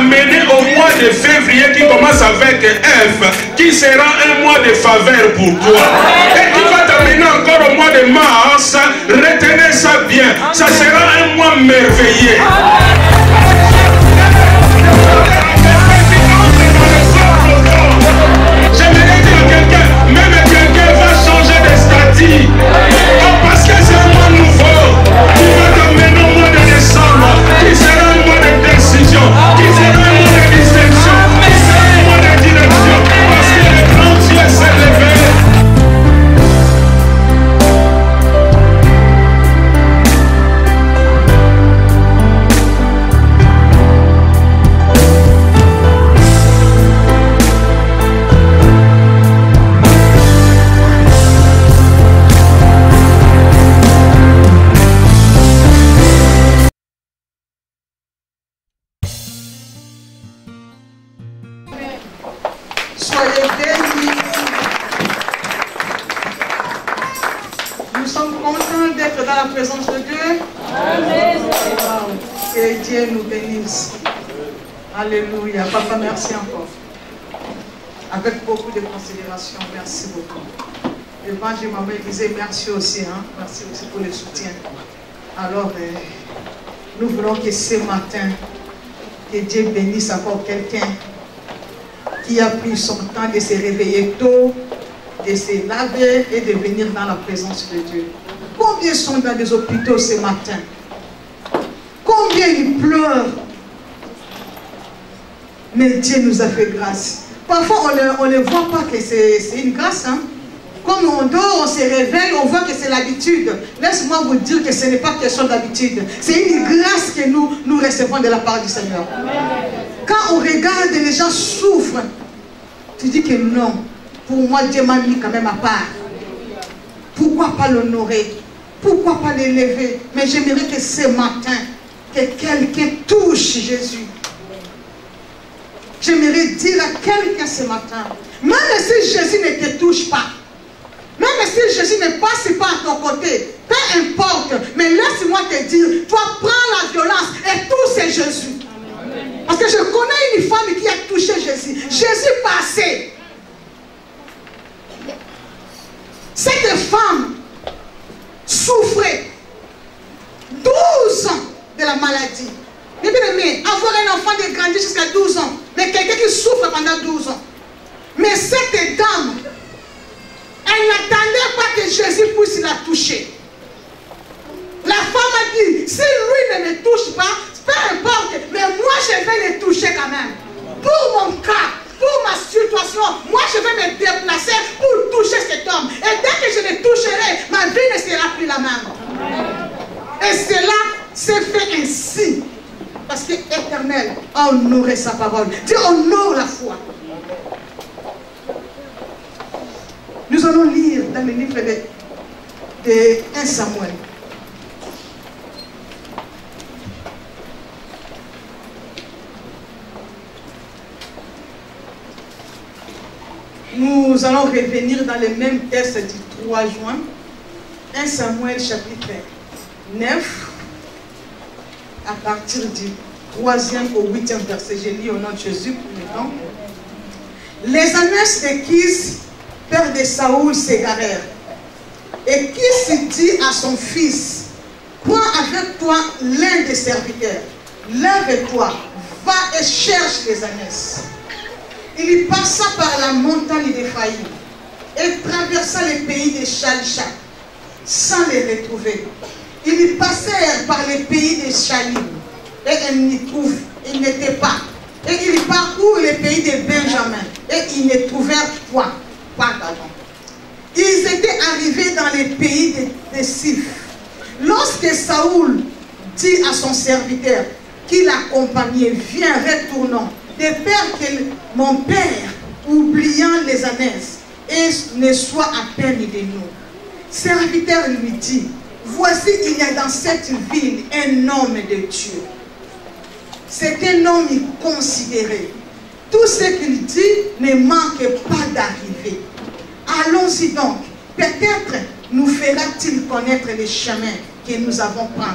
amené au mois de février qui commence avec F, qui sera un mois de faveur pour toi. Et qui va t'amener encore au mois de mars. Retenez ça bien. Ça sera un mois merveilleux. J'aimerais dire à quelqu'un, même quelqu'un va changer de statut. Oh, parce que c'est un mois nouveau. Qui va t'amener au mois de décembre. Qui sera un mois de décision. Qui sera un mois de distinction. Qui sera un mois de direction. Parce que le grand Dieu s'est levé. Soyez bénis. Nous sommes contents d'être dans la présence de Dieu. Amen. Que Dieu nous bénisse. Alléluia. Papa, merci encore. Avec beaucoup de considération, merci beaucoup. L'évangile maman disait merci aussi. Merci aussi pour le soutien. Alors, nous voulons que ce matin, que Dieu bénisse encore quelqu'un qui a pris son temps de se réveiller tôt, de se laver et de venir dans la présence de Dieu. Combien sont dans des hôpitaux ce matin? Combien ils pleurent? Mais Dieu nous a fait grâce. Parfois, on ne voit pas que c'est une grâce. Comme on dort, on se réveille, on voit que c'est l'habitude. Laisse-moi vous dire que ce n'est pas question d'habitude. C'est une grâce que nous recevons de la part du Seigneur. Quand on regarde les gens souffrent, tu dis que non, pour moi Dieu m'a mis quand même à part. Pourquoi pas l'honorer? Pourquoi pas l'élever? Mais j'aimerais que ce matin, que quelqu'un touche Jésus. J'aimerais dire à quelqu'un ce matin, même si Jésus ne te touche pas, même si Jésus ne passe pas à ton côté, peu importe, mais laisse-moi te dire, toi prends la violence et touche Jésus. Parce que je connais une femme qui a touché Jésus. Jésus passait. Cette femme souffrait 12 ans de la maladie. Mais bien aimé, avoir un enfant de grandir jusqu'à 12 ans, mais quelqu'un qui souffre pendant 12 ans. Mais cette dame, elle n'attendait pas que Jésus puisse la toucher. La femme a dit, si lui ne me touche pas, peu importe, mais moi je vais le toucher quand même. Pour mon cas, pour ma situation, moi je vais me déplacer pour toucher cet homme. Et dès que je le toucherai, ma vie ne sera plus la même. Et cela s'est fait ainsi. Parce que l'Éternel a honoré sa parole. Dieu honore la foi. Nous allons lire dans le livre de 1 Samuel. Nous allons revenir dans le même texte du 3 juin. 1 Samuel chapitre 9. À partir du 3e au 8e verset. Je lis au nom de Jésus pour le temps. Les ânesses de Kis, père de Saoul, s'égarèrent. Et Kis dit à son fils, prends avec toi l'un des serviteurs, lève-toi, va et cherche les ânesses. Il y passa par la montagne d'Éphraïm et traversa le pays de Shalisha sans les retrouver. Ils y passèrent par les pays de Shalim et ils n'étaient pas. Et ils parcourent les pays de Benjamin et ils ne trouvèrent point. Ils étaient arrivés dans les pays de Sif. Lorsque Saoul dit à son serviteur qui l'accompagnait, viens, retournons, de peur que mon père, oubliant les ânesses, et ne soit à peine de nous. Serviteur lui dit, voici il y a dans cette ville un homme de Dieu. C'est un homme considéré. Tout ce qu'il dit ne manque pas d'arriver. Allons-y donc. Peut-être nous fera-t-il connaître les chemins que nous avons pris.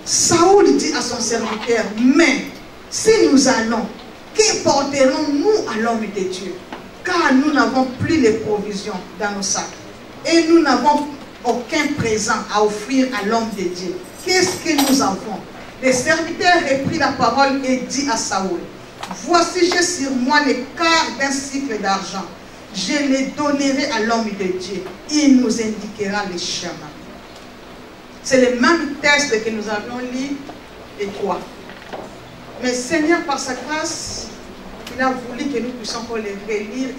Saoul dit à son serviteur, mais Si nous allons, que porterons-nous à l'homme de Dieu? Car nous n'avons plus les provisions dans nos sacs. Et nous n'avons aucun présent à offrir à l'homme de Dieu. Qu'est-ce que nous avons? Le serviteur reprit la parole et dit à Saoul, voici, j'ai sur moi le quart d'un cycle d'argent. Je les donnerai à l'homme de Dieu. Il nous indiquera le chemin. C'est le même texte que nous avions lu et quoi. Mais Seigneur, par sa grâce, il a voulu que nous puissions encore les relire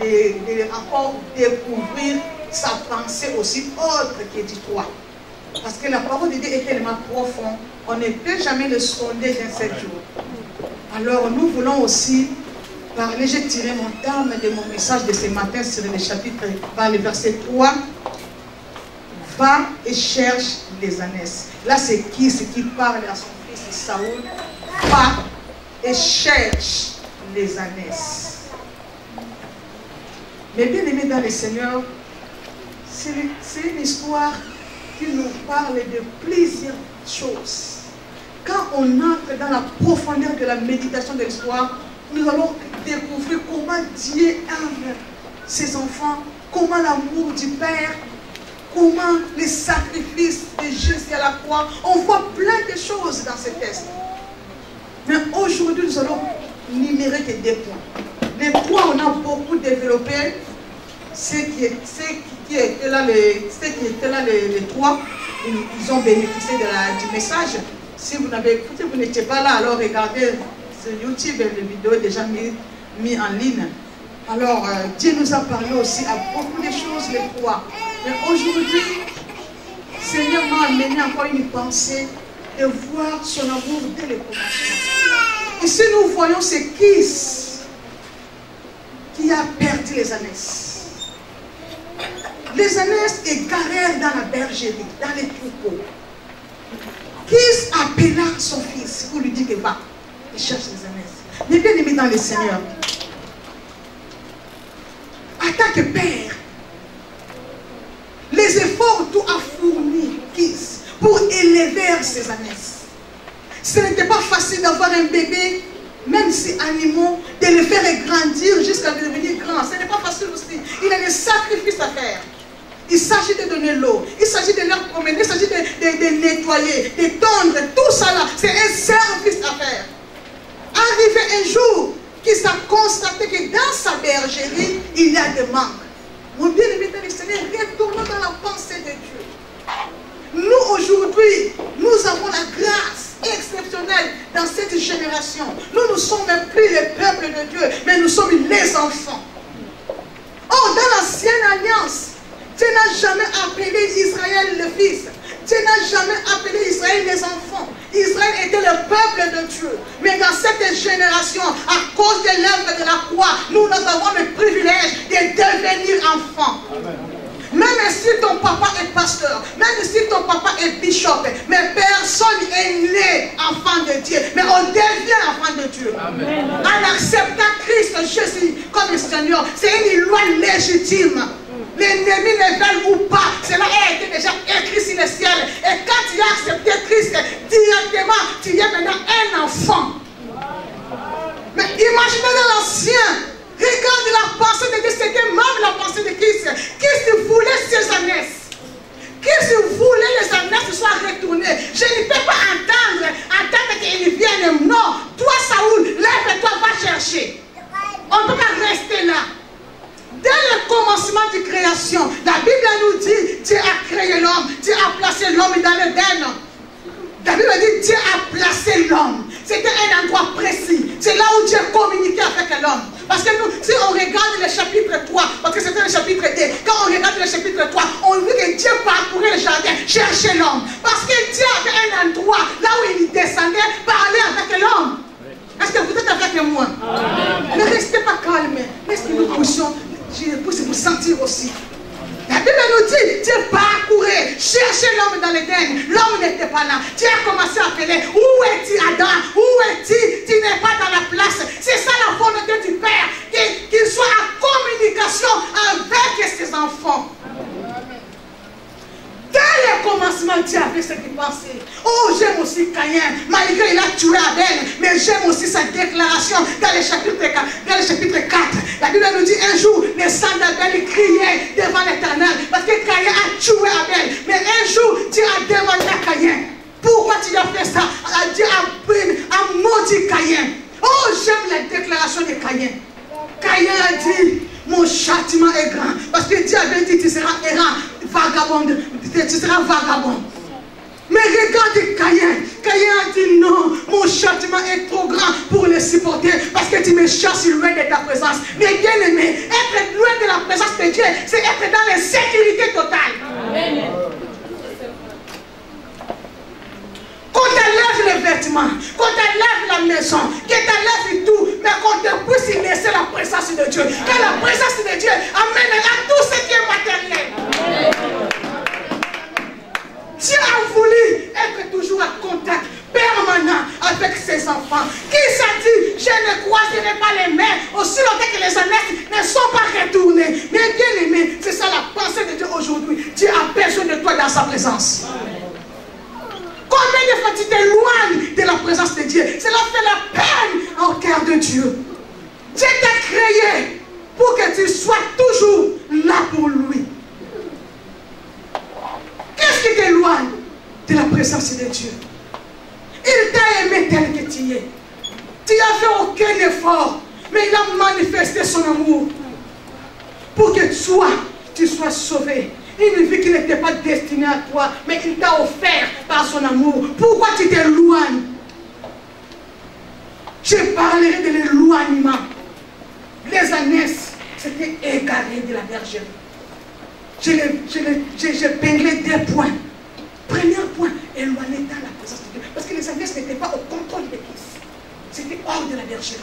et encore découvrir sa pensée aussi autre que du toi. Parce que la parole de Dieu est tellement profonde, on ne peut jamais le sonder dans 7 jours. Alors nous voulons aussi parler, j'ai tiré mon terme de mon message de ce matin sur le chapitre, par le verset 3. Va et cherche les ânesses. Là c'est qui parle à son fils Saoul. Va et cherche les ânesses. Mais bien aimé dans le Seigneur, c'est une histoire qui nous parle de plusieurs choses. Quand on entre dans la profondeur de la méditation de l'histoire, nous allons découvrir comment Dieu aime ses enfants, comment l'amour du Père, comment les sacrifices de Jésus à la croix. On voit plein de choses dans ce texte. Mais aujourd'hui, nous allons numérer que 2 points. Les points, on a beaucoup développé. Ceux qui étaient là, les 3, ils ont bénéficié du message. Si vous n'avez écouté, vous n'étiez pas là, alors regardez sur YouTube, les vidéos déjà mis en ligne. Alors, Dieu nous a parlé aussi à beaucoup de choses, les 3. Mais aujourd'hui, Seigneur m'a amené encore une pensée de voir son amour dès le commencement. Ici, nous voyons ce qui a perdu les ânesses. Les ânesses égarèrent dans la bergerie, dans les troupeaux. Kis appela son fils pour lui dire que va, il cherche les ânesses. Mais bien aimé dans le Seigneur, en tant que père, les efforts tout a fourni Kis pour élever ses ânesses. Ce n'était pas facile d'avoir un bébé, même si animaux, de le faire grandir jusqu'à devenir grand. Ce n'est pas facile aussi. Il y a des sacrifices à faire. Il s'agit de donner l'eau, il s'agit de leur promener, il s'agit de nettoyer, de tondre, tout ça là, c'est un service à faire. Arrivé un jour, qu'il s'est constaté que dans sa bergerie, il y a des manques. Mon bien-aimé dans le Seigneur, retournons dans la pensée de Dieu. Nous aujourd'hui, nous avons la grâce exceptionnelle dans cette génération. Nous ne sommes même plus le peuple de Dieu, mais nous sommes les enfants. Oh, dans l'ancienne alliance, Dieu n'a jamais appelé Israël le fils. Dieu n'a jamais appelé Israël les enfants. Israël était le peuple de Dieu. Mais dans cette génération, à cause de l'œuvre de la croix, nous avons le privilège de devenir enfants. Amen. Même si ton papa est pasteur, même si ton papa est bishop, mais personne n'est né enfant de Dieu. Mais on devient enfant de Dieu. Amen. En acceptant Christ Jésus comme Seigneur, c'est une loi légitime. L'ennemi ne veut ou pas, cela a été déjà écrit sur le ciel. Et quand tu as accepté Christ, directement, tu es maintenant un enfant. Mais imaginez dans l'ancien, regarde la pensée de Dieu, c'était même la pensée de Christ. Christ voulait ses ânesses. Christ voulait les ânesses soient retournées. Je ne peux pas entendre qu'ils viennent. Non, toi Saoul, lève-toi, va chercher. On ne peut pas rester là. Dès le commencement de création, la Bible nous dit, Dieu a créé l'homme, Dieu a placé l'homme dans l'Éden. La Bible dit, Dieu a placé l'homme. C'était un endroit précis. C'est là où Dieu communiquait avec l'homme. Parce que nous, si on regarde le chapitre 3, parce que c'était le chapitre 2, quand on regarde le chapitre 3, on voit que Dieu parcourait le jardin, cherchait l'homme. Parce que Dieu avait un endroit là où il descendait, parlait avec l'homme. Est-ce que vous êtes avec moi? Amen. Ne restez pas calme. Est-ce que nous puissions vous sentir aussi? La Bible nous dit, Dieu parcourait, cherchait l'homme dans l'Éden. L'homme n'était pas là. Dieu a commencé à appeler, où es-tu Adam? Où es-tu? Tu n'es pas dans la place. C'est ça la volonté du Père, qu'il soit en communication avec ses enfants. Dès le commencement, Dieu avait cette pensée. Oh, j'aime aussi Caïn, malgré il a tué Abel, mais j'aime aussi sa déclaration dans le chapitre 4. La Bible nous dit un jour, les sangs d'Abel criaient devant l'Éternel, parce que Caïn a tué Abel. Mais un jour, Dieu a demandé à Caïn, pourquoi tu as fait ça? Dieu a maudit Caïn. Oh, j'aime la déclaration de Caïn. Caïn a dit, mon châtiment est grand. Parce que Dieu avait dit, tu seras errant, vagabond, tu seras vagabond. Mais regarde Caïn. Caïn a dit non, mon châtiment est trop grand pour le supporter. Parce que tu me chasses loin de ta présence. Mais bien aimé, être loin de la présence de Dieu, c'est être dans l'insécurité totale. Amen. Qu'on t'enlève les vêtements, qu'on t'enlève la maison, qu'on t'enlève tout, mais qu'on te puisse y laisser la présence de Dieu. Que la présence de Dieu amène à tout ce qui est matériel. Amen. Dieu a voulu être toujours en contact permanent avec ses enfants. Qui s'est dit, je ne croiserai pas les mains aussi longtemps que les années ne sont pas retournées. Mais bien aimé, c'est ça la pensée de Dieu aujourd'hui. Dieu a besoin de toi dans sa présence. Amen. Combien de fois tu t'éloignes de la présence de Dieu? Cela fait la peine au cœur de Dieu. Dieu t'a créé pour que tu sois toujours là pour lui. Qu'est-ce qui t'éloigne de la présence de Dieu? Il t'a aimé tel que tu es. Tu n'as fait aucun effort, mais il a manifesté son amour pour que toi, tu sois sauvé. Une vie qui n'était pas destinée à toi, mais qu'il t'a offert par son amour. Pourquoi tu t'éloignes? Je parlerai de l'éloignement. Les ânesses s'étaient égarées de la bergerie. J'ai pinglé deux points. Premier point, éloigné dans la présence de Dieu. Parce que les ânesses n'étaient pas au contrôle de Christ. C'était hors de la bergerie.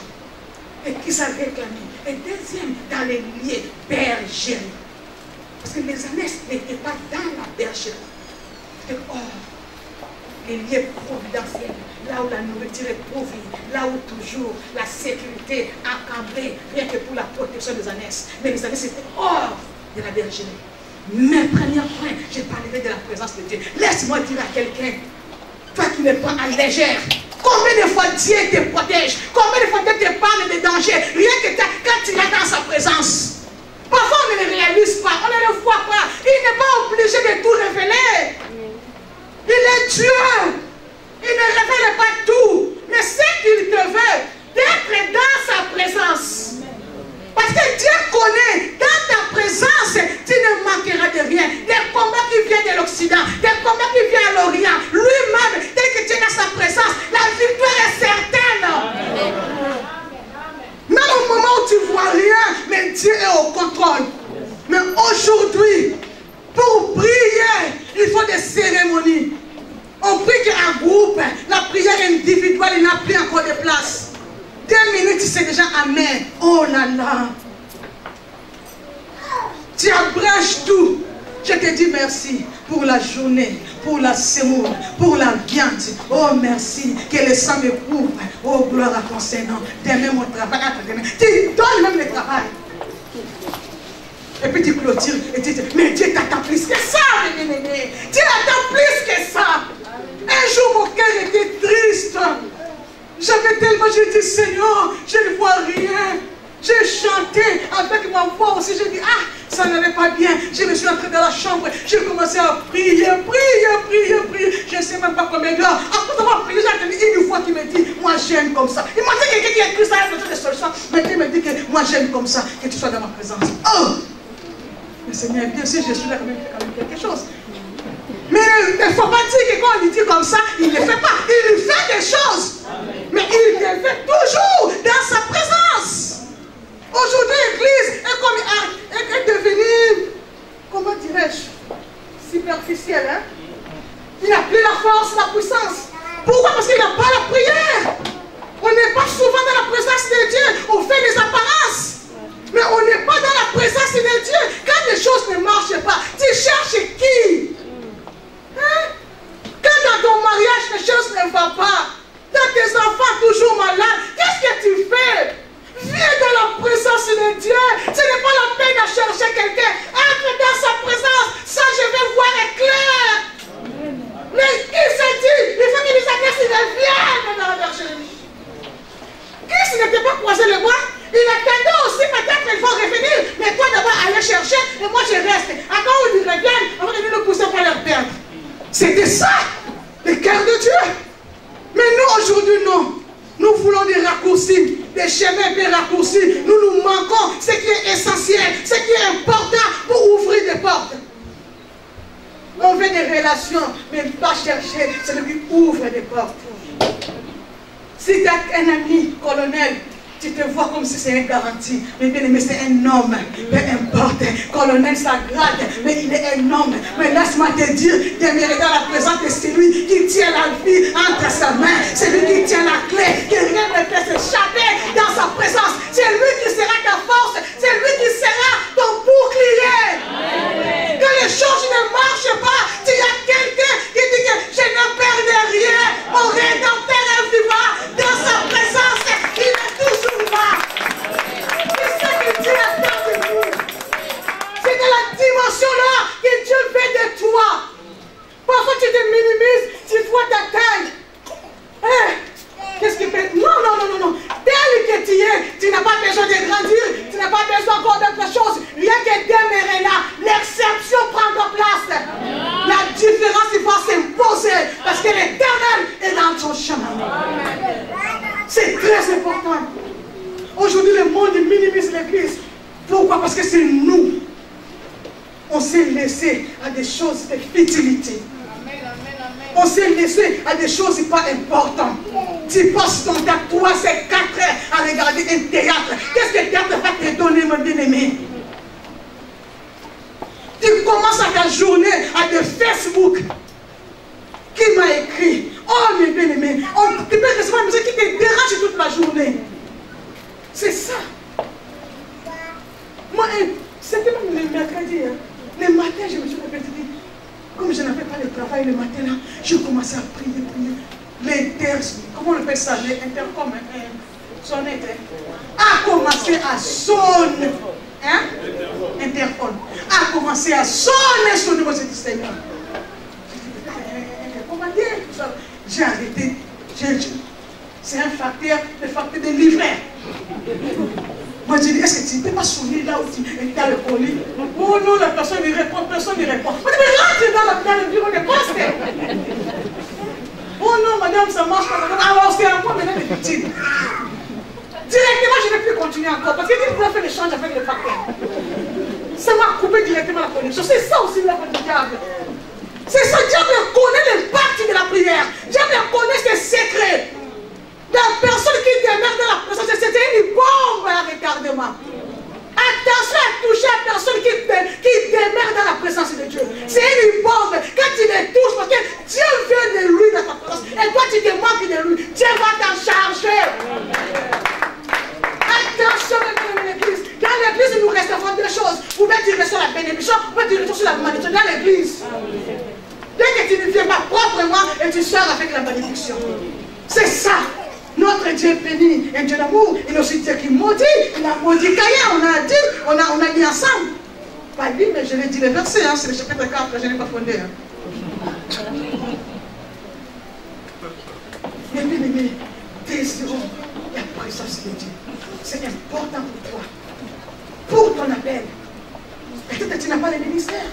Et qui s'est réclamé. Et deuxième, dans les lieux bergeries. Parce que les ânesses n'étaient pas dans la bergerie. C'était hors. Les lieux providentiels, là où la nourriture est pourvue, là où toujours la sécurité encadrée, rien que pour la protection des ânesses. Mais les ânesses étaient hors de la bergerie. Mais premier point, je parlerai de la présence de Dieu. Laisse-moi dire à quelqu'un, toi qui ne prends à légère, combien de fois Dieu te protège, combien de fois Dieu te parle de danger, rien que quand tu es dans sa présence. Parfois on ne le réalise pas, on ne le voit pas. Il n'est pas obligé de tout révéler. Il est Dieu. Il ne révèle pas tout. Mais ce qu'il te veut, d'être dans sa présence. Parce que Dieu connaît, dans ta présence, tu ne manqueras de rien. Des combats qui viennent de l'Occident, des combats qui viennent à l'Orient, lui-même, dès que tu es dans sa présence, la victoire est certaine. Même au moment où tu ne vois rien, mais Dieu est au contrôle. Mais aujourd'hui, pour prier, il faut des cérémonies. On prie qu'en groupe, la prière individuelle, il n'a plus encore de place. 2 minutes, c'est déjà amen. Oh là là. Tu abrèges tout. Je te dis merci pour la journée, pour la semoule, pour la viande. Oh merci, que le sang me couvre. Oh gloire à ton Seigneur. Demain mon travail, après-demain. Tu donnes même le travail. Et puis tu clôtures et tu dis, mais Dieu t'attend plus que ça, bien-aimé. Dieu attend plus que ça. Un jour mon cœur était triste. J'avais tellement, j'ai dit, Seigneur, je ne vois rien. J'ai chanté avec ma voix aussi. J'ai dit, ah, ça n'allait pas bien. Je me suis entré dans la chambre. J'ai commencé à prier. Je ne sais même pas combien d'heures. Après avoir prié, j'ai entendu une voix qui me dit, moi j'aime comme ça. Il m'a dit quelqu'un qui a écrit ça, il a fait des solutions. Mais il me dit que moi j'aime comme ça, que tu sois dans ma présence. Oh! Mais Seigneur, bien sûr, je suis là quand même quelque chose. Mais il ne faut pas dire que quand on lui dit comme ça, il ne fait pas. Il fait des choses. Mais il les fait toujours dans sa présence. Aujourd'hui, l'Église est devenue, comment dirais-je, superficielle. Hein? Il n'a plus la force, la puissance. Pourquoi? Parce qu'il n'a pas la prière. On n'est pas souvent dans la présence de Dieu. On fait des apparences. Mais on n'est pas dans la présence de Dieu. Quand les choses ne marchent pas, tu cherches qui? Hein? Quand dans ton mariage, les choses ne vont pas, dans tes enfants toujours malades, qu'est-ce que tu fais? Viens dans la présence de Dieu. Ce n'est pas la peine de chercher quelqu'un. Entre dans sa présence. Ça, je vais voir clair. et moi je reste. À quand on dirait bien, on va venir nous pousser pour leur perdre. C'était ça, le cœur de Dieu. Mais nous, aujourd'hui, non. Nous voulons des raccourcis, des chemins bien raccourcis. Nous manquons ce qui est essentiel, ce qui est important pour ouvrir des portes. On veut des relations, mais pas chercher celui qui ouvre des portes. Si tu as un ami colonel, tu te vois comme si c'est une garantie. Mais bien aimé, c'est un homme. Peu importe. Colonel, ça grade, mais il est un homme. Mais laisse-moi te dire, demeurer dans la présence de celui qui tient la vie entre sa main. Celui qui tient la clé, que rien ne peut s'échapper dans sa présence. C'est lui qui sera ta force. C'est lui qui sera ton bouclier. Amen. Quand les choses ne marchent pas, il y a quelqu'un qui dit que je ne perds rien. Mon rédempteur est vivant. Dans sa présence, il est toujours là. C'est ça que Dieu attend de nous. C'est de la dimension-là que Dieu veut de toi. Parfois tu te minimises, tu vois ta taille. Qu'est-ce qu'il fait? Non. Tel que tu es, tu n'as pas besoin de grandir, tu n'as pas besoin encore d'autre chose. Rien que demeurer là, l'exception prend ta place. La différence, il va s'imposer parce que l'Éternel est dans ton chemin. C'est très important. Aujourd'hui, le monde minimise l'Église. Pourquoi? Parce que c'est nous. On s'est laissé à des choses de futilité. On s'est laissé à des choses pas importantes. Tu passes ton temps, 3, 4 heures à regarder un théâtre. Qu'est-ce que le théâtre va te donner, mon bien-aimé? Tu commences à ta journée à des Facebook. Qui m'a écrit? Oh, mes bien-aimés, tu peux recevoir une musique qui te dérange toute la journée. C'est ça. Moi, c'était même le mercredi. Le matin, je me suis répété. Comme je n'avais pas le travail le matin, là, je commençais à prier. Comment on appelle ça? L'intercom, sonnette, a commencé à sonner. Hein? Interphone. A commencé à sonner son numéro de Seigneur. J'ai arrêté. C'est un facteur, le facteur de livret. Moi, je dis, est-ce que tu ne peux pas sonner là où tu es dans le colis? Oh non, la personne ne répond, personne ne répond. Moi, je dis, mais rentre dans le bureau de poste. Oh non, madame, ça marche pas. Alors, c'est un point maintenant de victime. Directement, je ne vais plus continuer encore. Parce que tu dois faire l'échange avec le facteur. Ça m'a coupé directement la connexion. C'est ça aussi la du diable. C'est ça, diable connaît l'impact de la prière. Diable connaît ses secrets. La personne qui demeure dans la présence, c'est une bombe à retardement. Attention à toucher à la personne qui demeure dans la présence de Dieu. C'est une bombe. Quand tu les touches, parce que Dieu veut de lui dans ta présence. Et toi, tu te manques de lui. Dieu va t'en charger. Attention dans l'église. Dans l'église, nous recevons deux choses. Vous pouvez tirer sur la bénédiction, vous pouvez tirer sur la malédiction. Dans l'église. Dès que tu ne viens pas proprement et tu sors avec la bénédiction. C'est ça. Notre Dieu béni, un Dieu d'amour, il est aussi Dieu qui maudit, il a maudit Caïn, on a dit ensemble. Pas lui, mais je l'ai dit le verset, hein, c'est le chapitre 4, je n'ai pas fondé. Hein. Mais bien aimé, désirons la présence de Dieu. C'est important pour toi, pour ton appel. Peut-être que tu n'as pas le ministère,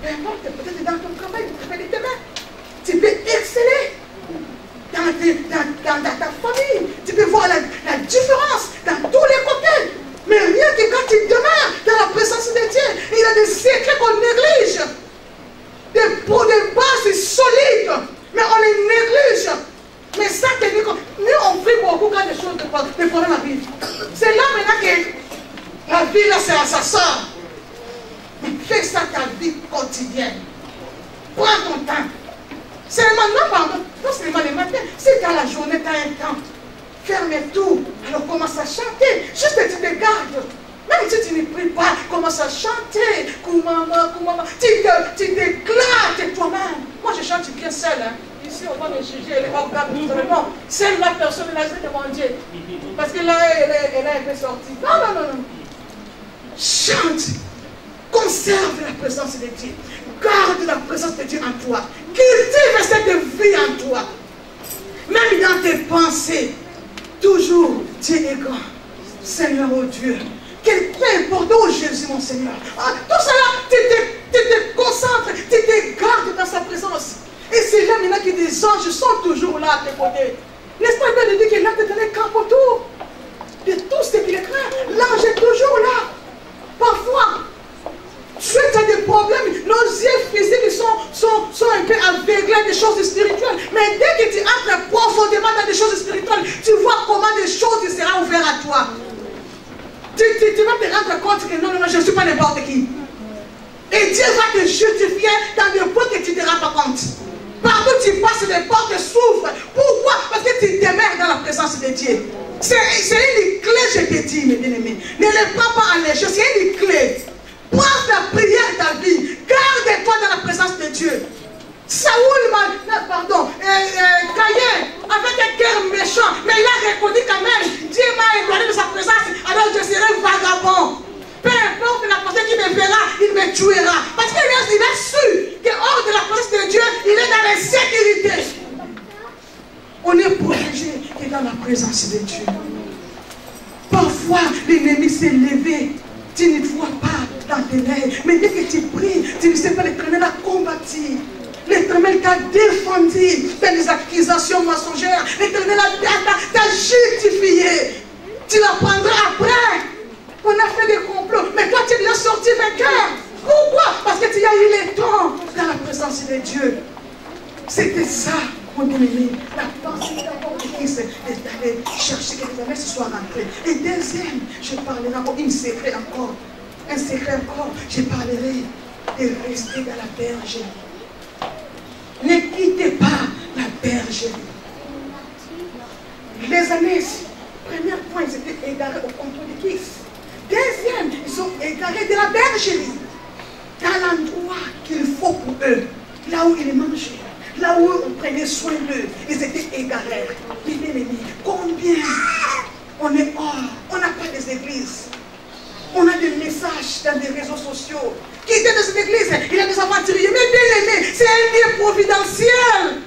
peu importe, peut-être dans ton travail, tu fais des demain. Tu peux exceller. Dans ta famille, tu peux voir la différence dans tous les côtés. Mais rien que quand tu demeures dans la présence de Dieu, il y a des secrets qu'on néglige. Des bases solides, mais on les néglige. Mais ça, nous on prie beaucoup quand des choses, des problèmes arrivent. C'est là maintenant que la vie, là, c'est à sa soeur. Mais fais ça ta vie quotidienne. Prends ton temps. C'est maintenant, non seulement le matin, si dans la journée tu as un temps, ferme tout, alors commence à chanter, juste tu te gardes. Même si tu ne pries pas, commence à chanter, Koumama, tu t'éclates toi-même. Moi je chante bien seul, hein. Ici on va me juger, elle va regarder vraiment. Seule la personne là, je demande Dieu. Parce que là, elle a été sortie. Non. Chante, conserve la présence de Dieu. Garde la présence de Dieu en toi. Cultive cette vie en toi. Même dans tes pensées, toujours Dieu est grand. Seigneur, oh Dieu, Peu importe, oh Jésus mon Seigneur. Tout cela, tu te concentres, tu te gardes dans sa présence. Et c'est là maintenant que des anges sont toujours là à tes côtés. N'est-ce pas bien de dire que là, tu donné camp autour de tout ce qui est craint. L'ange est toujours là. Parfois, tu as des problèmes, nos yeux physiques sont un peu aveuglés des choses spirituelles. Mais dès que tu entres profondément dans des choses spirituelles, tu vois comment des choses seront ouvertes à toi. Tu vas te rendre compte que non, je ne suis pas n'importe qui. Et Dieu va te justifier dans des points que tu ne te rends pas compte. Partout tu passes, les portes s'ouvrent. Pourquoi? Parce que tu demeures dans la présence de Dieu. C'est une clé, je te dis, mes bien-aimés. Ne le prends pas à légère, c'est une clé. Prends ta prière, ta vie. Garde-toi dans la présence de Dieu. Saoul, Caïn, avec un cœur méchant, mais il a reconnu quand même, Dieu m'a éloigné de sa présence, alors je serai vagabond. Peu importe la personne qui me verra, il me tuera. Parce qu'il a su que hors de la présence de Dieu, il est dans la sécurité. On est protégé et dans la présence de Dieu. Parfois, l'ennemi s'est levé. Tu ne vois pas dans tes lèvres. Mais dès que tu pries, tu ne sais pas, l'Éternel a combattu. L'Éternel t'a défendu dans les accusations mensongères. L'Éternel t'a justifié. Tu l'apprendras après. On a fait des complots. Mais toi, tu es déjà sorti vainqueur. Pourquoi? Parce que tu as eu le temps dans la présence de Dieu. C'était ça, mon bien-aimé. La pensée d'abord de Christ est d'aller chercher que les années se soient rentrées. Et deuxième, je parlerai encore un secret encore. Un secret encore. Je parlerai de rester dans la bergerie. Ne quittez pas la bergerie. Les années, premier point, ils étaient égarés au contrôle de Christ. Deuxième, ils sont égarés de la bergerie. Dans l'endroit qu'il faut pour eux. Là où ils mangeaient. Là où on prenait soin d'eux. Ils étaient égarés. Mais bien aimés, combien on est hors. On n'a pas des églises. On a des messages dans les réseaux sociaux. Qui était dans cette église? Il a des aventuriers. Mais bien aimé, c'est un lieu providentiel.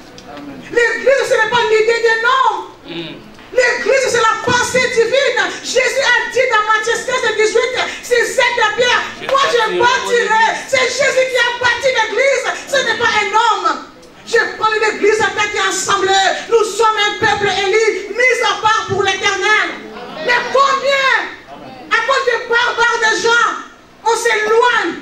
L'église, ce n'est pas l'idée de nom. L'église, c'est la pensée divine. Jésus a dit dans Matthieu 16 et 18, c'est cette pierre. Moi, je bâtirai. C'est Jésus qui a bâti l'église. Ce n'est pas un homme. Je prends l'église avec qui ensemble. Nous sommes un peuple élu, mis à part pour l'éternel. Mais combien? À cause des barbares des gens, on s'éloigne.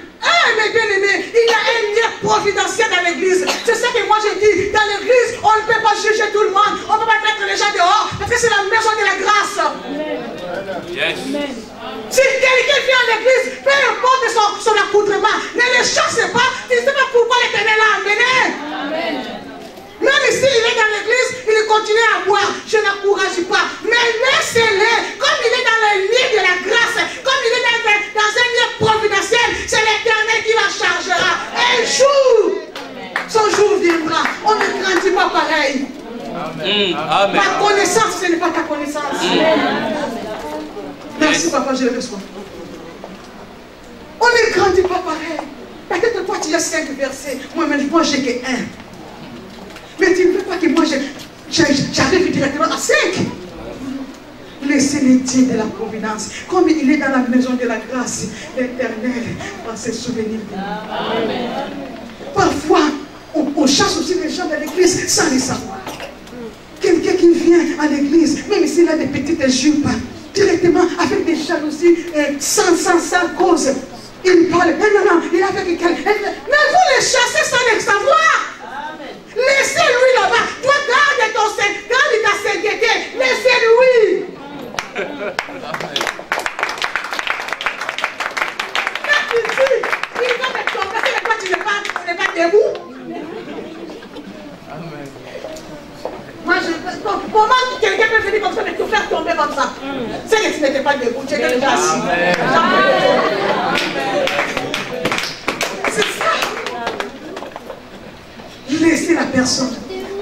Mes bien-aimés, il y a un lien providentiel dans l'église. C'est ça que moi je dis. Dans l'église, on ne peut pas juger tout le monde. On ne peut pas mettre les gens dehors. Parce que c'est la maison de la grâce. Yes. Si quelqu'un vient à l'église, peu importe son accoutrement, ne le chasse pas. Tu ne sais pas pourquoi l'Éternel l'a amené. Même ici, il est dans l'église, il continue à boire. Je n'encourage pas. Mais laissez-le. Comme il est dans le lit de la grâce, comme il est dans un lieu providentiel, c'est l'Éternel qui la chargera. Un jour, son jour viendra. On ne grandit pas pareil. Amen. Ta connaissance, ce n'est pas ta connaissance. Merci, papa, je le reçois. On ne grandit pas pareil. Peut-être toi, tu as 5 versets. Moi, j'ai que 1. Mais tu ne veux pas que moi j'arrive directement à 5. Laissez les dieux de la providence. Comme il est dans la maison de la grâce, l'Éternel va se souvenir de nous. Parfois, on chasse aussi les gens de l'église sans les savoir. Quelqu'un qui vient à l'église, même s'il a des petites jupes, directement avec des jalousies sans cause. Il parle, non, il a fait quelqu'un. Mais vous les chassez sans le savoir. Laissez-lui là-bas. Toi, garde ta sainteté. Laissez-lui. Quand tu dis, il va te tomber, c'est pourquoi tu n'es pas debout. Moi, comment quelqu'un peut venir comme ça et te faire tomber comme ça? C'est que tu n'étais pas debout, tu étais déjà assis. C'est ça. Laissez la personne,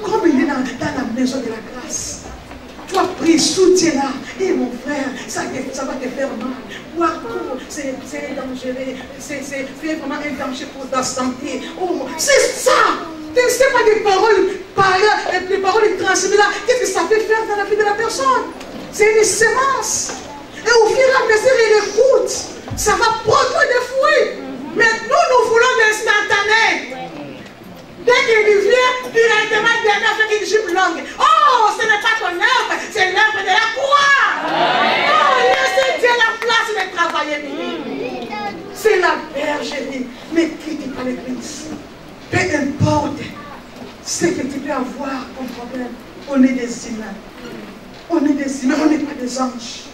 comme il est dans la maison de la grâce. Toi, prie, soutiens-la. Et mon frère, ça va te faire mal. Boire trop, c'est dangereux. C'est vraiment un danger pour ta santé. Oh, c'est ça. Tu ne sais pas des paroles transmises là. Qu'est-ce que ça peut faire dans la vie de la personne? C'est une semence. Et au fur et à mesure, il écoute. ça va produire des fruits. Mais nous voulons l'instantané. Dès qu'il vient, directement, dernier fait une jupe longue. Oh, ce n'est pas ton œuvre, c'est l'œuvre de la croix. Oh, laissez Dieu la place de travailler. C'est la bergerie. Ne quitte pas l'église. Peu importe ce que tu peux avoir comme problème. On est des humains. On est des humains, on n'est pas des anges.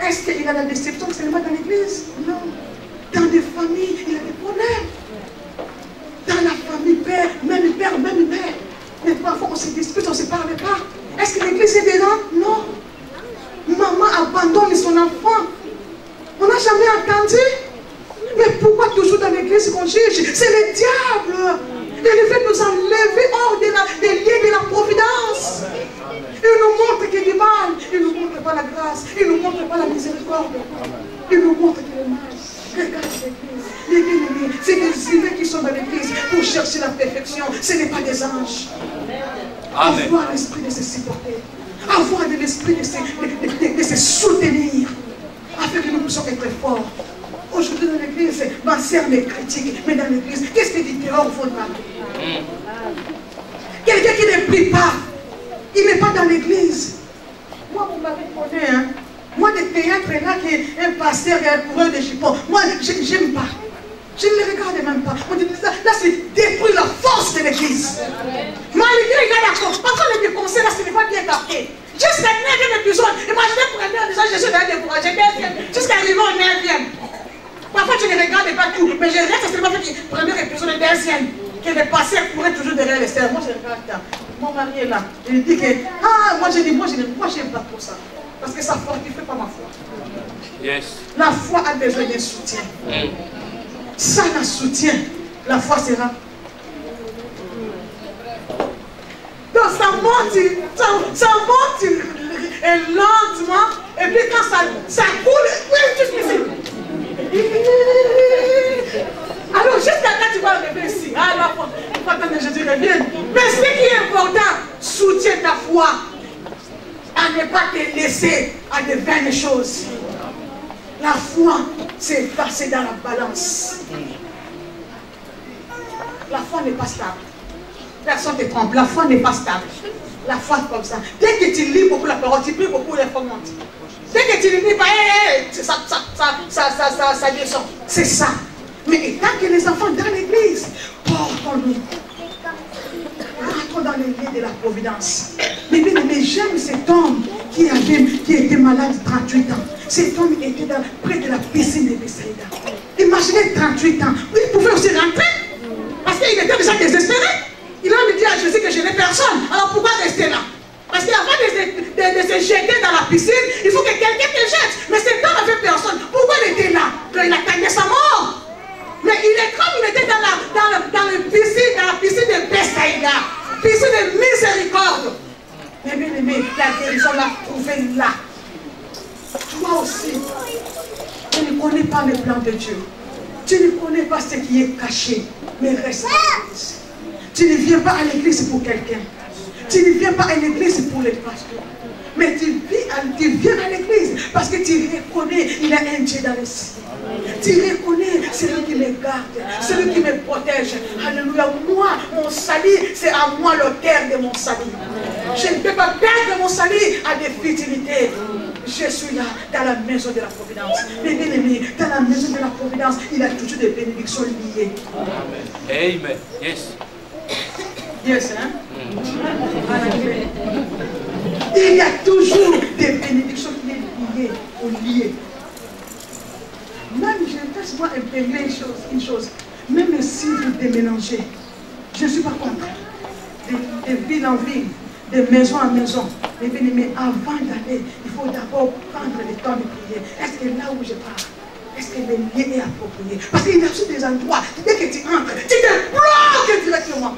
Est-ce qu'il y a la déception seulement dans l'église? Non. Dans des familles, il y a des problèmes. Dans la famille, père, même mère. Mais parfois on se dispute, on ne se parle pas. Est-ce que l'église est dedans? Non. Maman abandonne son enfant. On n'a jamais entendu. Mais pourquoi toujours dans l'église qu'on juge? C'est le diable. Il veut nous enlever hors des liens de la providence. Il nous montre qu'il y a du mal. Il ne nous montre pas la grâce. Il ne nous montre pas la miséricorde. Il nous montre qu'il est mal. Regarde l'église. Les bien-aimés, c'est des humains qui sont dans l'église pour chercher la perfection. Ce n'est pas des anges. Amen. Avoir l'esprit de se supporter. Avoir de l'esprit de se soutenir. Afin que nous puissions être forts. Aujourd'hui dans l'église, ma sœur me critique. Mais dans l'église, qu'est-ce que dit dehors au fond de ma vie? Quelqu'un qui ne prie pas. Il n'est pas dans l'église. Moi, mon mari connaît, hein. Moi, des théâtres là, qui est un pasteur et un coureur de jupons, moi, je n'aime pas. Je ne les regarde même pas. On dit ça, là, c'est détruire la force de l'église. Moi, l'église, regarde, parfois, les conseils, là, ce n'est pas bien capté. Jusqu'à 9e épisode, imaginez pour aller en disant, je suis dans le découragé, jusqu'à arriver au 9e. Parfois, tu ne regardes pas tout, mais je reste seulement fait le premier épisode, le deuxième. Que le passé courait toujours derrière les stères. Moi, je regarde ça. Mon mari est là. Il dit que, moi, je dis, moi, j'aime pas pour ça. Parce que ça ne fortifie pas ma foi. Yes. La foi a besoin d'un soutien. Sans un soutien, la foi sera. Donc ça monte et lentement, et puis quand ça coule, alors juste quand tu vas arriver ici, alors je dirais bien. Mais ce qui est important, soutiens ta foi. À ne pas te laisser à de vaines choses. La foi, c'est passer dans la balance. La foi n'est pas stable. Personne ne te trompe. La foi n'est pas stable. La foi est comme ça. Dès que tu lis beaucoup la parole, tu pries beaucoup, les fois montent. Dès que tu ne lis pas, ça descend. C'est ça. Mais tant que les enfants dans l'église, portons-nous. Rentrons dans les liens de la providence. Mais j'aime cet homme qui était malade 38 ans. Cet homme était près de la piscine de Bethsaïda. Imaginez 38 ans. Il pouvait aussi rentrer. Parce qu'il était déjà désespéré. Il a dit à Jésus que je n'ai personne. Alors pourquoi rester là? Parce qu'avant de se jeter dans la piscine, il faut que quelqu'un te jette. Mais cet homme n'avait personne. Pourquoi il était là? Il attendait sa mort. Mais comme il était dans la piscine de Bethsaïda, piscine de miséricorde. Mais bien aimé, la guérison l'a trouvé là. Toi aussi, tu ne connais pas le plan de Dieu. Tu ne connais pas ce qui est caché. Mais reste à l'église. Tu ne viens pas à l'église pour quelqu'un. Tu ne viens pas à l'église pour les pasteurs. Mais tu viens à l'église parce que tu reconnais qu'il y a un Dieu dans le ciel. Tu reconnais celui qui me garde, celui qui me protège. Alléluia. Moi, mon salut, c'est à moi l'auteur de mon salut. Je ne peux pas perdre mon salut à des futilités. Je suis là, dans la maison de la providence. Mais bien aimé, dans la maison de la providence, il y a toujours des bénédictions liées. Amen. Yes. Yes, hein? Il y a toujours des bénédictions qui sont liées ou liées. Même, je laisse moi imprimer une chose. Même si vous démélangez, je ne suis pas contre. De ville en ville, de maison en maison. Mais avant d'aller, il faut d'abord prendre le temps de prier. Est-ce que là où je pars, est-ce que le lieu est approprié? Parce qu'il y a aussi des endroits, dès que tu entres, tu te bloques directement.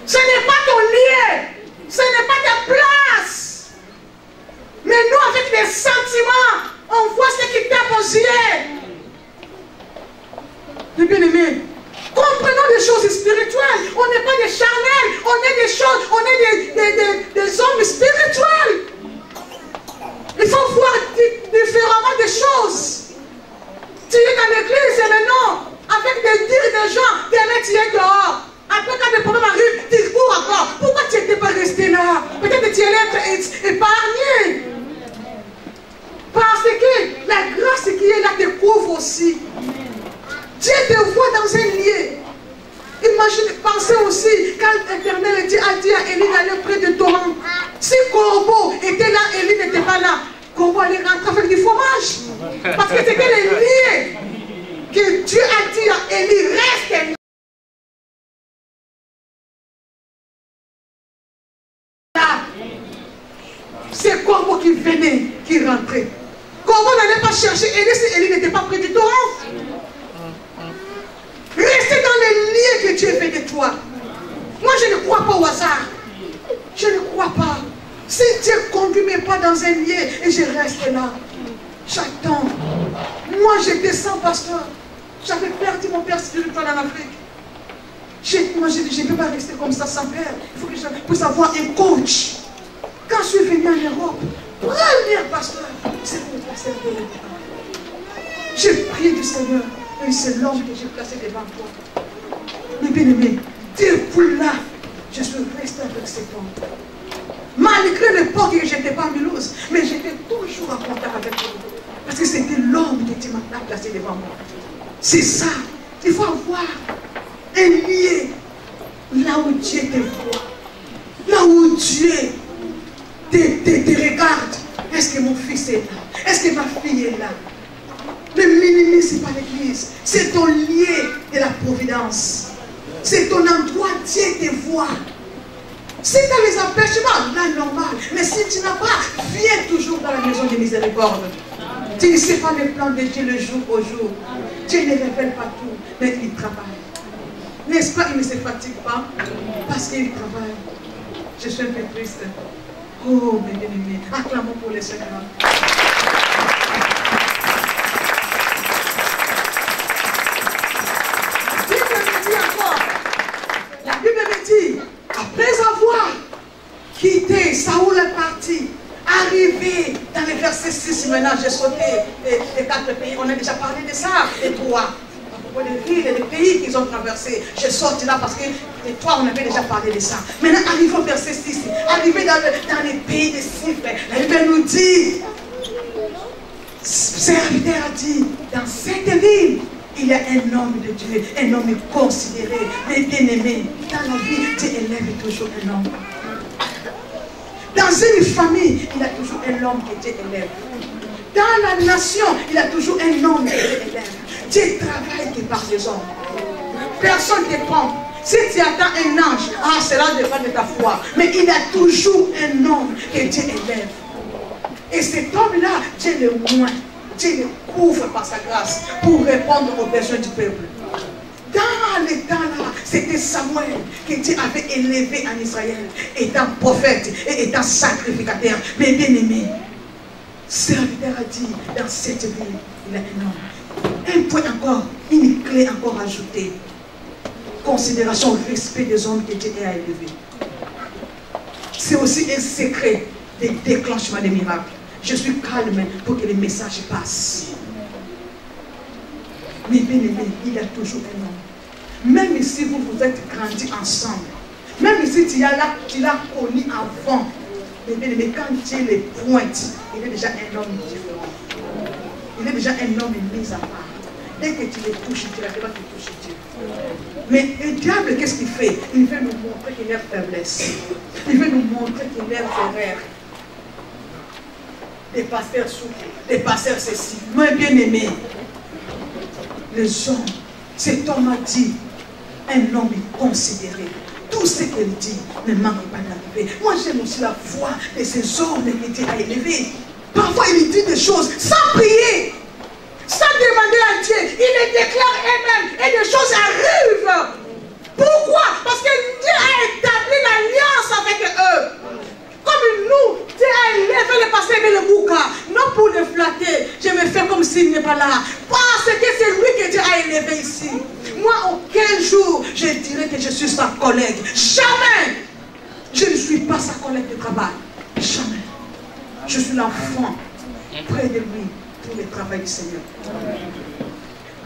Ce n'est pas ton lieu. Ce n'est pas ta place. Mais nous, avec des sentiments, on voit ce qui tape aux yeux. Les bien-aimés, comprenons des choses spirituelles. On n'est pas des charnels. On est des choses, on est des hommes spirituels. Il faut voir différemment des choses. tu allais être épargné. Parce que la grâce qui est là te couvre aussi. Dieu te voit dans un lieu. Imaginez, pensez aussi, quand l'Éternel a dit à Élie d'aller près de torrent. Si Corbeau était là, Élie n'était pas là. Corbeau allait rentrer avec du fromage. Parce que c'était le lieu que Dieu a dit à Élie, reste là. C'est Corbeau qui venait, qui rentrait. Corbeau n'allait pas chercher Élie si Élie n'était pas près du torrent. Restez dans les lieux que Dieu fait de toi. Moi, je ne crois pas au hasard. Je ne crois pas. Si Dieu ne conduit mes pas dans un lieu et je reste là, j'attends. Moi, j'étais sans pasteur. J'avais perdu mon père spirituel en Afrique. Moi, je ne peux pas rester comme ça sans père. Il faut que je puisse avoir un coach. Quand je suis venu en Europe, premier pasteur, c'est le pasteur de l'État. J'ai prié du Seigneur. Et c'est l'homme que j'ai placé devant toi. Mais bien aimé, depuis là, je suis resté avec cet homme. Malgré l'époque que je n'étais pas en Mulhouse, mais j'étais toujours en contact avec lui. Parce que c'était l'homme que tu m'as placé devant moi. C'est ça. Il faut avoir un lieu là où Dieu te voit. Là où Dieu te regarde. Est-ce que mon fils est là? Est-ce que ma fille est là? Ne minimise pas l'église. C'est ton lieu de la providence. C'est ton endroit, Dieu te voit. Si tu as les empêchements, là, normal. Mais si tu n'as pas, viens toujours dans la maison de miséricorde. Tu ne sais pas le plan de Dieu le jour au jour. Dieu ne révèle pas tout, mais il travaille. N'est-ce pas, il ne se fatigue pas parce qu'il travaille. Je suis un peu triste. Oh, mes bien-aimés, acclamons pour les Seigneur. La Bible me dit, après avoir quitté, Saoul est parti, arrivé dans le verset 6, maintenant j'ai sauté les 4 pays, on a déjà parlé de ça, les 3. À propos des villes et des pays qu'ils ont traversés, j'ai sorti là parce que les 3, on avait déjà parlé de ça. Maintenant, arrivé au verset 6, arrivé dans les pays des Cypres, la Bible nous dit, serviteur a dit, dans cette ville, il y a un homme de Dieu, un homme considéré, mais bien-aimé. Dans la vie, Dieu élève toujours un homme. Dans une famille, il y a toujours un homme que Dieu élève. Dans la nation, il y a toujours un homme que Dieu élève. Dieu travaille que par les hommes. Personne ne dépend. Si tu attends un ange, cela dépend de ta foi. Mais il y a toujours un homme que Dieu élève. Et cet homme-là, Dieu le moins. Dieu le couvre par sa grâce pour répondre aux besoins du peuple. Dans les temps-là, c'était Samuel que Dieu avait élevé en Israël, étant prophète et étant sacrificateur. Mais bien aimé, serviteur a dit, dans cette ville, il y a un homme. Un point encore, une clé encore ajoutée. Considération, respect des hommes que Dieu a élevés. C'est aussi un secret de déclenchement des miracles. Je suis calme pour que les messages passent. Mais bien aimé, il y a toujours un homme. Même si vous êtes grandis ensemble, même si tu l'as connu avant, mais bien aimé, quand Dieu les pointe, il est déjà un homme différent. Il est déjà un homme mis à part. Dès que tu les touches, tu n'arrives pas à te toucher Dieu. Mais le diable, qu'est-ce qu'il fait? Il veut nous montrer qu'il est faiblesse. Il veut nous montrer qu'il est erreur. Les pasteurs souffrent, les pasteurs ceci. Moi, bien aimé, les hommes, cet homme a dit, un homme est considéré. Tout ce qu'il dit ne manque pas d'arriver. Moi, j'aime aussi la foi de ces hommes que Dieu a élevés. Parfois, il dit des choses sans prier, sans demander à Dieu. Il les déclare eux-mêmes et les choses arrivent. Pourquoi? Parce que Dieu a établi l'alliance avec eux. Comme nous, Dieu a élevé le pasteur et le bouca, non pour le flatter, je me fais comme s'il n'est pas là. Parce que c'est lui que Dieu a élevé ici. Moi, aucun jour, je dirais que je suis sa collègue. Jamais. Je ne suis pas sa collègue de travail. Jamais. Je suis l'enfant près de lui pour le travail du Seigneur.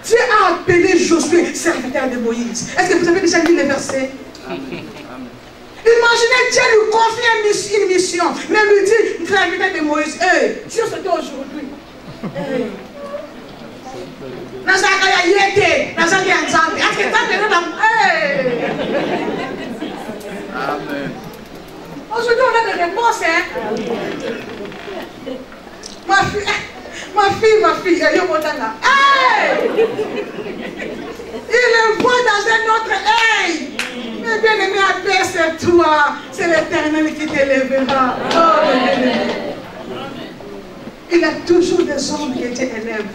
Dieu a appelé Josué, serviteur de Moïse. Est-ce que vous avez déjà lu les versets? Imaginez Dieu lui confie une mission. la vie de Moïse. Si c'était aujourd'hui. Amen. Aujourd'hui, on a des réponses. Hein? Ma fille, elle est au Montana. Il le voit dans un autre œil. Mais bien aimé, à paix, c'est toi. C'est l'Éternel qui t'élèvera. Oh, bien-aimé. Il y a toujours des hommes qui étaient élèves.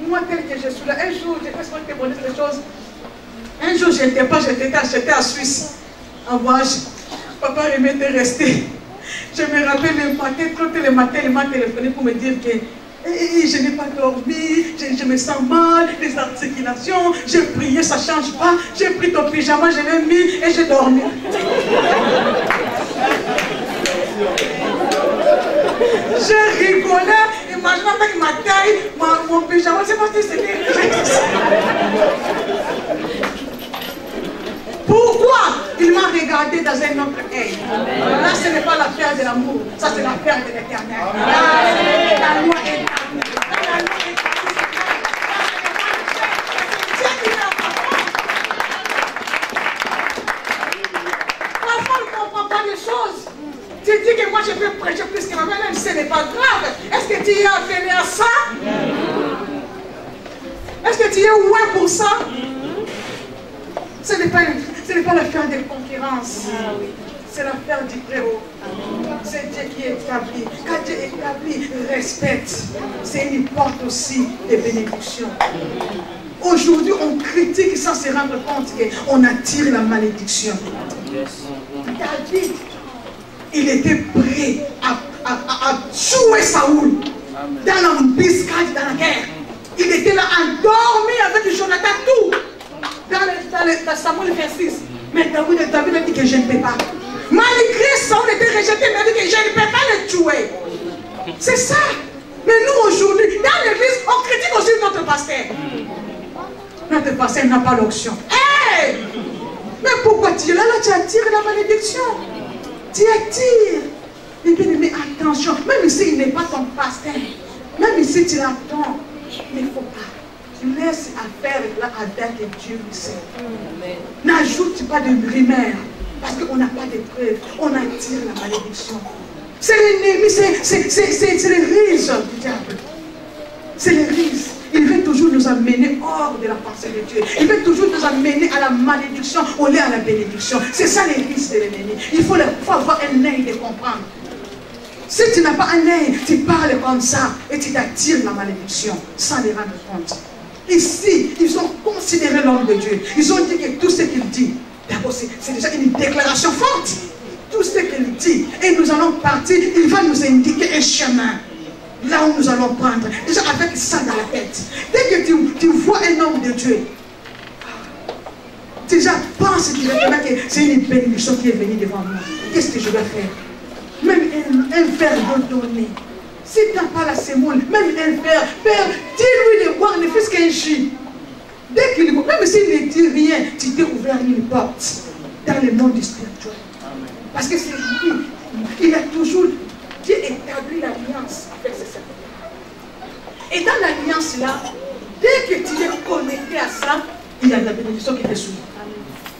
Moi, tel que je suis là, un jour, je vais te témoigner des choses. Un jour, j'étais à Suisse, en voyage. Papa aimait rester. Je me rappelle le matin, quand le matin, il m'a téléphoné pour me dire que je n'ai pas dormi, je me sens mal, les articulations, j'ai prié, ça ne change pas. J'ai pris ton pyjama, je l'ai mis et j'ai dormi. J'ai rigolé, imaginez avec ma taille, mon pyjama, c'est parce que c'était. Pourquoi il m'a regardé dans un autre œil? Là, ce n'est pas l'affaire de l'amour, ça c'est l'affaire de l'Éternel. La loi est parfois, on ne comprend pas les choses. Tu dis que moi je peux prêcher plus que ma mère, ce n'est pas grave. Est-ce que tu es appelé à ça? Est-ce que tu es ouin pour ça? Ce n'est pas l'affaire de concurrence. C'est l'affaire du Très-Haut. C'est Dieu qui établit. Quand Dieu établit, respecte. C'est une porte aussi de bénédiction. Aujourd'hui, on critique sans se rendre compte qu'on attire la malédiction. David, il était prêt à tuer Saoul dans l'embuscade, dans la guerre. Il était là endormi avec Jonathan, tout. Dans Samuel 26. Mais David a dit que je ne peux pas. Malgré ça, on était rejeté, mais il a dit que je ne peux pas le tuer. C'est ça. Mais nous aujourd'hui, dans l'église, on critique aussi notre pasteur. Notre pasteur n'a pas l'onction. Hey! Mais pourquoi tu es là, tu attires la malédiction. Tu attires. Et bien, mais attention, même si il n'est pas ton pasteur, même si tu l'attends, il ne faut pas. Laisse affaire là avec Dieu le sait. N'ajoute pas de rumeurs parce qu'on n'a pas de preuves. On attire la malédiction. C'est l'ennemi, c'est les rises du diable. C'est les rises. Il veut toujours nous amener hors de la pensée de Dieu. Il veut toujours nous amener à la malédiction au lieu à la bénédiction. C'est ça les risques de l'ennemi. Il faut avoir un œil de comprendre. Si tu n'as pas un œil, tu parles comme ça et tu t'attires la malédiction sans les rendre compte. Ici, ils ont considéré l'homme de Dieu. Ils ont dit que tout ce qu'il dit, d'abord c'est déjà une déclaration forte. Tout ce qu'il dit, et nous allons partir, il va nous indiquer un chemin. Là où nous allons prendre. Déjà avec ça dans la tête. Dès que tu vois un homme de Dieu, déjà pense directement que c'est une bénédiction qui est venue devant moi. Qu'est-ce que je vais faire? Même un verre d'eau donné. Si tu n'as pas la semoule, même un verre, Père, dis-lui de boire ne fût-ce qu'un jus. Dès qu'il même s'il ne dit rien, tu t'es ouvert une porte dans le monde spirituel. Parce que c'est lui, il a toujours, Dieu établit l'alliance avec ses serviteurs. Et dans l'alliance là, dès que tu es connecté à ça, il y a de la bénédiction qui te suit.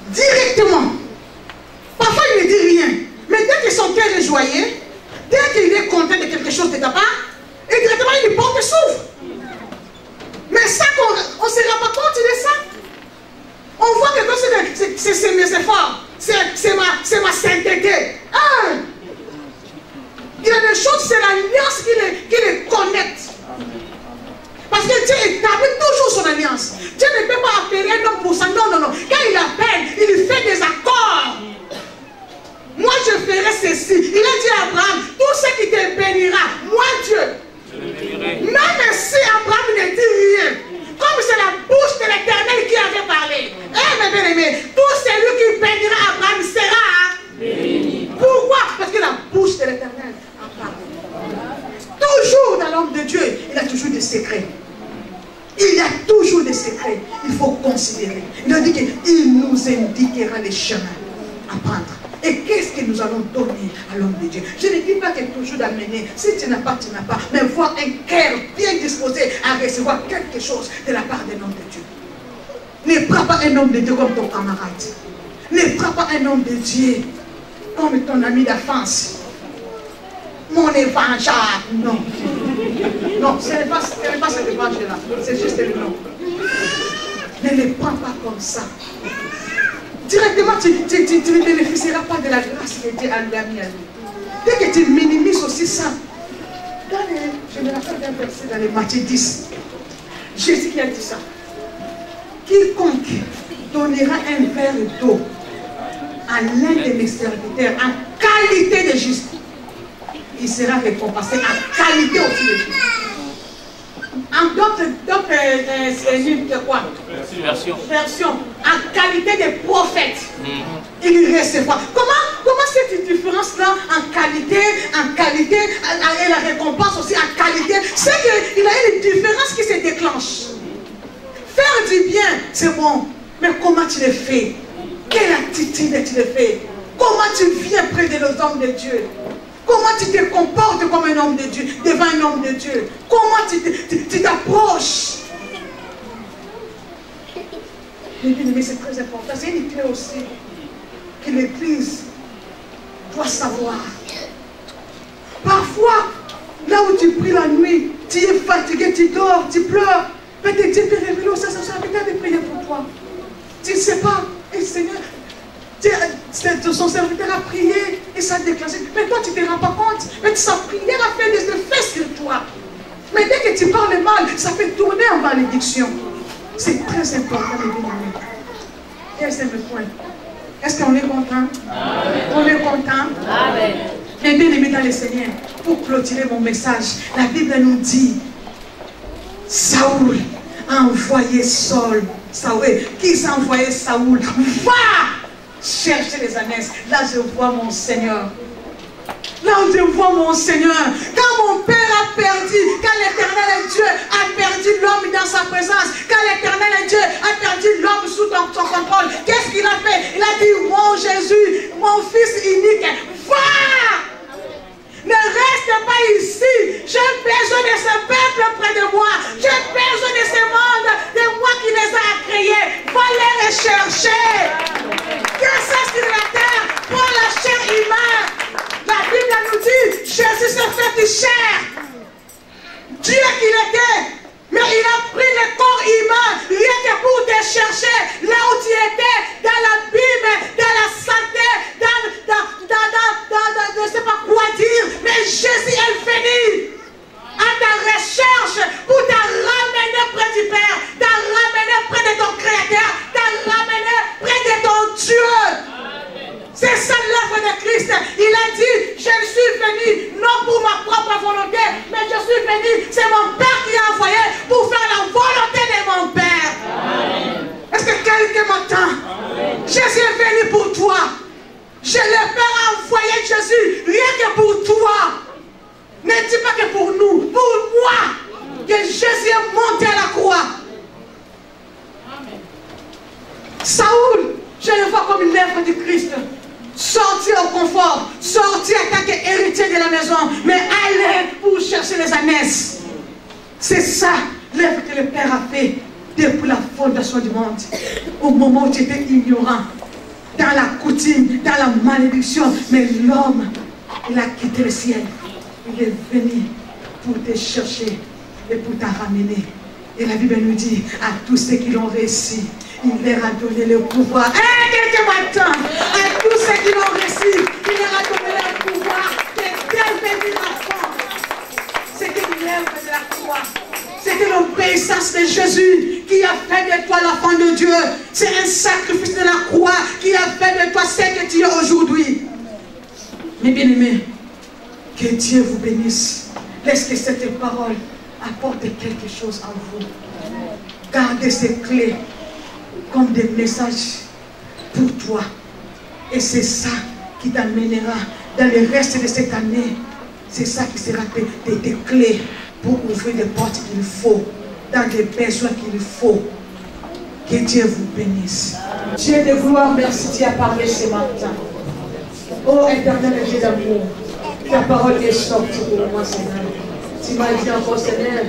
Directement. Parfois il ne dit rien, mais dès que son cœur est joyeux, dès qu'il est content de quelque chose de ta part, et directement il porte et souffle. Mais ça, on ne se rend pas compte de ça. On voit que c'est mes efforts, c'est ma sainteté. Ah! Il y a des choses, c'est l'alliance qui les connecte. Parce que Dieu établit toujours son alliance. Dieu ne peut pas appeler un homme pour ça. Non. Quand il appelle, il fait des accords. Moi je ferai ceci. Il a dit à Abraham, tout ce qui te bénira, moi Dieu. Même si Abraham ne dit rien, comme c'est la bouche de l'Éternel qui avait parlé. Mes bien-aimés, tout celui qui bénira Abraham sera béni. Pourquoi? Parce que la bouche de l'Éternel a parlé. Toujours dans l'homme de Dieu, il a toujours des secrets. Il y a toujours des secrets. Il faut considérer. Il a dit qu'il nous indiquera les chemins à prendre. Et qu'est-ce que nous allons donner à l'homme de Dieu? Je ne dis pas que toujours d'amener. Si tu n'as pas, tu n'as pas. Mais voir un cœur bien disposé à recevoir quelque chose de la part d'un homme de Dieu. Ne prends pas un homme de Dieu comme ton camarade. Ne prends pas un homme de Dieu comme ton ami d'enfance. Mon évangile. Non. Non, ce n'est pas cet évangile-là. C'est juste le nom. Ne le prends pas comme ça. Directement, tu ne bénéficieras pas de la grâce que Dieu a mis à lui. Dès que tu minimises aussi ça, je me rappelle d'un verset dans les Matthieu 10. Jésus qui a dit ça. Quiconque donnera un verre d'eau à l'un de mes serviteurs en qualité de juste, il sera récompensé en qualité aussi de juste. En d'autres version, en qualité de prophète, il recevra. Comment cette différence-là en qualité et la récompense aussi en qualité, c'est qu'il y a une différence qui se déclenche. Faire du bien, c'est bon, mais comment tu le fais? Quelle attitude tu le fais? Comment tu viens près de nos hommes de Dieu? Comment tu te comportes comme un homme de Dieu, devant un homme de Dieu? Comment tu t'approches? Mais c'est très important. C'est une clé aussi que l'Église doit savoir. Parfois, là où tu pries la nuit, tu es fatigué, tu dors, tu pleures. Peut-être Dieu peut révéler ça peut-être de prier pour toi. Tu ne sais pas. Et Seigneur, son serviteur a prié et ça a déclenché. Mais toi, tu ne te rends pas compte. Mais sa prière a fait des effets sur toi. Mais dès que tu parles mal, ça fait tourner en malédiction. C'est très important, mes bien-aimés. Quel est le point? Est-ce qu'on est content? Amen. On est content? Amen. Mes bien-aimés dans le Seigneur, pour clôturer mon message, la Bible nous dit, Saoul a envoyé Saul. Qui s'est envoyé Saoul? Va chercher les ânesses. Là, je vois mon Seigneur. Là où je vois mon Seigneur. Quand mon Père a perdu, quand l'Éternel Dieu a perdu l'homme dans sa présence, quand l'Éternel Dieu a perdu l'homme sous son contrôle, qu'est-ce qu'il a fait? Il a dit, mon Jésus, mon Fils unique, va! Ne reste pas ici. J'ai besoin de ce peuple près de moi. J'ai besoin de ce monde, de moi qui les a créés. Va les rechercher. Que ça sur la terre, pour la chair humaine. La Bible nous dit, Jésus s'est fait chair. Dieu qu'il était. Mais il a pris le corps humain, rien que pour te chercher, là où tu étais, dans l'abîme, dans la santé, je ne sais pas quoi dire, mais Jésus est venu à ta recherche pour te ramener près du Père, te ramener près de ton Créateur, te ramener près de ton Dieu. C'est ça l'œuvre de Christ. Il a dit, je suis venu non pour ma propre volonté, mais je suis venu, c'est mon Père qui a envoyé pour faire la volonté de mon Père. Est-ce que quelqu'un m'entend? Jésus est venu pour toi. Le Père a envoyé Jésus, rien que pour toi. Ne dis pas que pour nous, pour moi, que Jésus est monté à la croix. Saoul, je le vois comme une œuvre du Christ. Sorti au confort, sorti en tant qu'héritier de la maison, mais aller pour chercher les ânesses. C'est ça l'œuvre que le Père a fait depuis la fondation du monde. Au moment où tu étais ignorant, dans la coutume, dans la malédiction, mais l'homme, il a quitté le ciel. Il est venu pour te chercher et pour te ramener. Et la Bible nous dit, à tous ceux qui l'ont réussi, il leur a donné le pouvoir. Quelqu'un m'attend. À tous ceux qui l'ont réussi, il leur a donné le pouvoir de devenir enfants. C'était l'œuvre de la croix. C'était l'obéissance de Jésus qui a fait de toi l'enfant de Dieu. C'est un sacrifice de la croix qui a fait de toi ce que tu es aujourd'hui. Mes bien-aimés, que Dieu vous bénisse. Laisse que cette parole apporte quelque chose en vous. Gardez ces clés comme des messages pour toi. Et c'est ça qui t'amènera dans le reste de cette année. C'est ça qui sera des clés pour ouvrir des portes qu'il faut, dans des besoins qu'il faut. Que Dieu vous bénisse. Dieu de gloire, merci, tu as parlé ce matin. Oh éternel Dieu d'amour, ta parole est sortie pour moi, Seigneur. Tu m'as dit encore, Seigneur,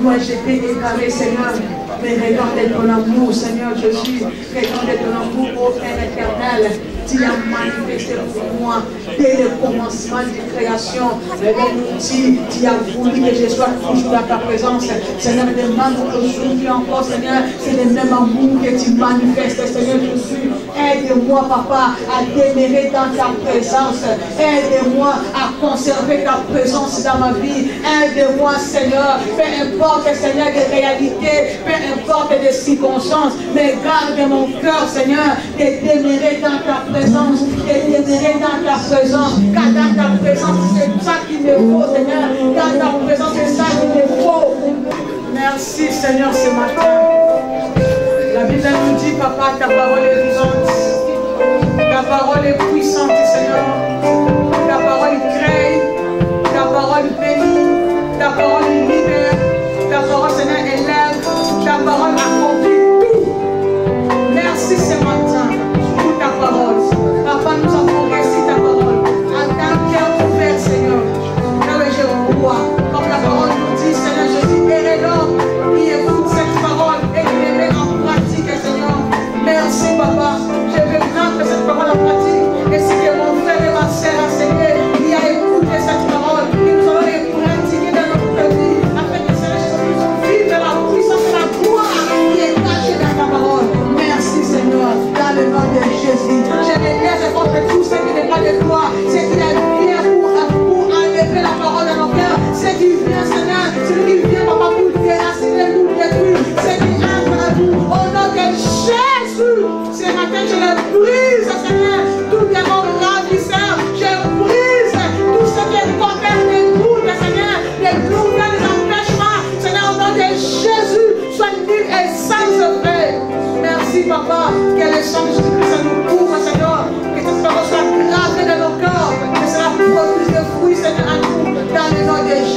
moi j'ai été déclaré, Seigneur, mais regarde ton amour, Seigneur Jésus, regarde ton amour, ô Père éternel. Tu as manifesté pour moi dès le commencement de la création. Tu as voulu que je sois toujours dans ta présence. Seigneur, demande aujourd'hui encore, Seigneur, c'est le même amour que tu manifestes, Seigneur Jésus. Aide-moi, Papa, à demeurer dans ta présence. Aide-moi à conserver ta présence dans ma vie. Aide-moi, Seigneur, peu importe, Seigneur, des réalités, peu importe des circonstances, mais garde mon cœur, Seigneur, de demeurer dans ta présence, de demeurer dans ta présence, car dans ta présence, c'est ça qu'il me faut, Seigneur. Dans ta présence, c'est ça qu'il me faut. Merci, Seigneur, ce matin. La Bible nous dit, Papa, ta parole est vivante. Ta parole est puissante, Seigneur. Ta parole crée. Ta parole bénit. Ta parole libère. Ta parole, Seigneur, élève. Ta parole accomplit tout. Merci ce matin pour ta parole. Papa, nous avons reçu ta parole. En tant cœur ouvert, Seigneur. Là où je vois, comme la parole nous dit, Seigneur Jésus, et l'homme qui écoute cette parole et qui les met en pratique, Seigneur. Merci, Papa. Je veux mettre cette parole en pratique. Et si que mon frère et ma sœur enseignés, qui a écouté cette parole, et nous allons les pratiquer dans notre vie, afin que Seigneur Jésus puisse vivre de la puissance et la gloire qui est cachée dans ta parole. Merci, Seigneur, dans le nom de Jésus. Je me laisse contre tout ce qui n'est pas de toi, ce qui est bien pour enlever la parole dans nos cœurs, ce qui vient, Seigneur, celui qui vient, Papa, pour déraciner, pour détruire, ce qui entre à nous, au nom de Jésus. Ce matin, je le brise, Seigneur, tout démon ravisseur, je brise tout ce qui est contraire des doutes, Seigneur, des nouvelles empêchements, Seigneur, au nom de Jésus, sois nul et sans œuvre. Merci, Papa, que le sang de Jésus-Christ nous couvre, Seigneur, que cette parole soit gravée dans nos corps, que cela produise le fruit, Seigneur, à nous, dans le nom de Jésus.